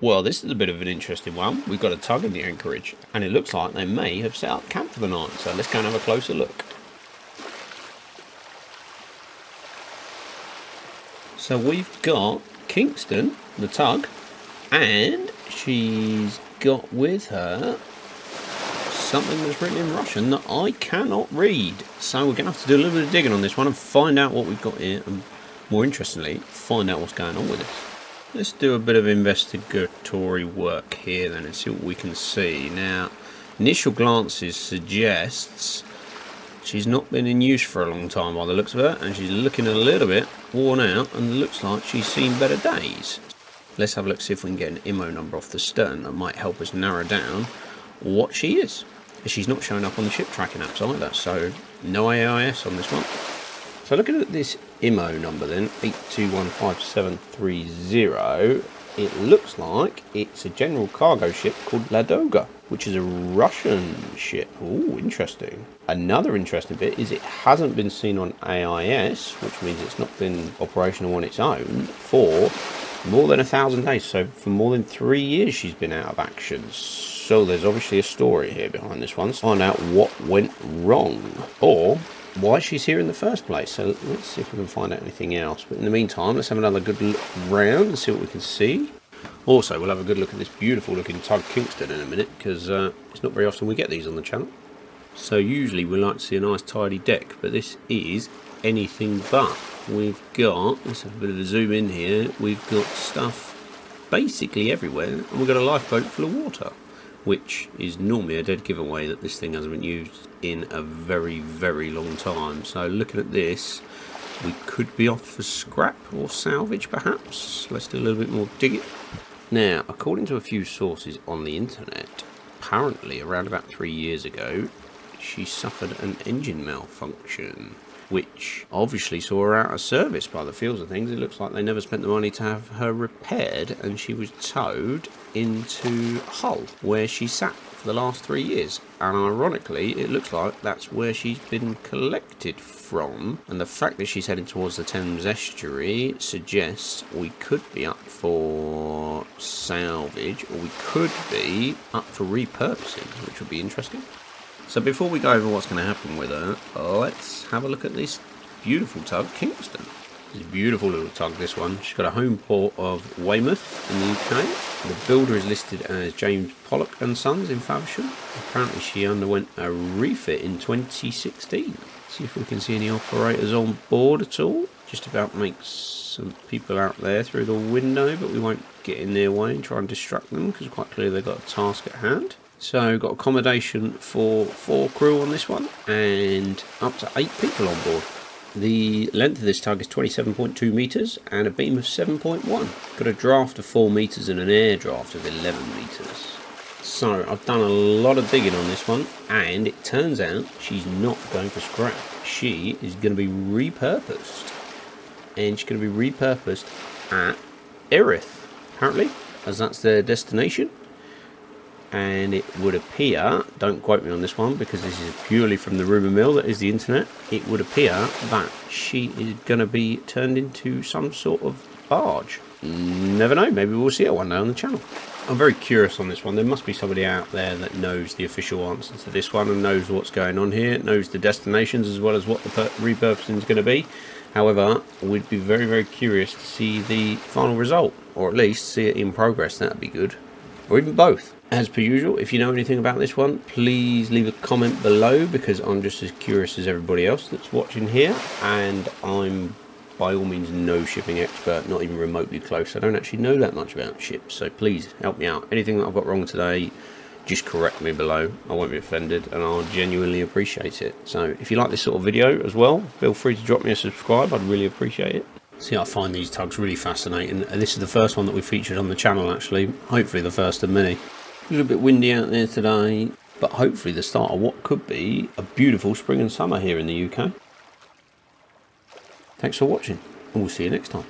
Well, this is a bit of an interesting one. We've got a tug in the anchorage, and it looks like they may have set up camp for the night, so let's go and have a closer look. So we've got Kingston, the tug, and she's got with her something that's written in Russian that I cannot read. So we're going to have to do a little bit of digging on this one and find out what we've got here, and more interestingly, find out what's going on with this. Let's do a bit of investigatory work here then and see what we can see. Now, initial glances suggests she's not been in use for a long time by the looks of her, and she's looking a little bit worn out and looks like she's seen better days. Let's have a look, see if we can get an IMO number off the stern that might help us narrow down what she is. She's not showing up on the ship tracking apps either, so no AIS on this one. So looking at this IMO number then, 821570, it looks like it's a general cargo ship called LADOGA, which is a Russian ship. Ooh, interesting. Another interesting bit is it hasn't been seen on AIS, which means it's not been operational on its own for more than 1,000 days. So for more than 3 years she's been out of action. So there's obviously a story here behind this one. Let's find out what went wrong, or why she's here in the first place. So let's see if we can find out anything else. But in the meantime, let's have another good look around and see what we can see. Also, we'll have a good look at this beautiful looking tug Kingston in a minute, because it's not very often we get these on the channel. So usually we like to see a nice tidy deck, but this is anything but. We've got, let's have a bit of a zoom in here, we've got stuff basically everywhere, and we've got a lifeboat full of water, which is normally a dead giveaway that this thing hasn't been used in a very, very long time. So looking at this, we could be off for scrap or salvage perhaps. Let's do a little bit more digging. Now, according to a few sources on the internet, apparently around about 3 years ago, she suffered an engine malfunction, which obviously saw her out of service by the feels of things. It looks like they never spent the money to have her repaired, and she was towed into Hull, where she sat for the last 3 years. And ironically, it looks like that's where she's been collected from. And the fact that she's heading towards the Thames estuary suggests we could be up for salvage, or we could be up for repurposing, which would be interesting. So before we go over what's going to happen with her, let's have a look at this beautiful tug, Kingston. It's a beautiful little tug, this one. She's got a home port of Weymouth in the UK. The builder is listed as James Pollock and Sons in Faversham. Apparently she underwent a refit in 2016. See if we can see any operators on board at all. Just about makes some people out there through the window, but we won't get in their way and try and distract them, because quite clearly they've got a task at hand. So got accommodation for 4 crew on this one, and up to 8 people on board. The length of this tug is 27.2 metres and a beam of 7.1. Got a draft of 4 metres and an air draft of 11 metres. So I've done a lot of digging on this one, and it turns out she's not going for scrap. She is going to be repurposed, and she's going to be repurposed at Erith, apparently, as that's their destination. And it would appear, don't quote me on this one because this is purely from the rumour mill that is the internet, it would appear that she is going to be turned into some sort of barge. Never know, maybe we'll see her one day on the channel. I'm very curious on this one. There must be somebody out there that knows the official answer to this one and knows what's going on here, knows the destinations as well as what the repurposing is going to be. However, we'd be very, very curious to see the final result, or at least see it in progress. That'd be good, or even both. As per usual, if you know anything about this one, please leave a comment below, because I'm just as curious as everybody else that's watching here, and I'm by all means no shipping expert, not even remotely close. I don't actually know that much about ships, so please help me out. Anything that I've got wrong today, just correct me below. I won't be offended, and I'll genuinely appreciate it. So if you like this sort of video as well, feel free to drop me a subscribe. I'd really appreciate it. See, I find these tugs really fascinating, and this is the first one that we featured on the channel, actually. Hopefully the first of many. A little bit windy out there today, but hopefully the start of what could be a beautiful spring and summer here in the UK. Thanks for watching, and we'll see you next time.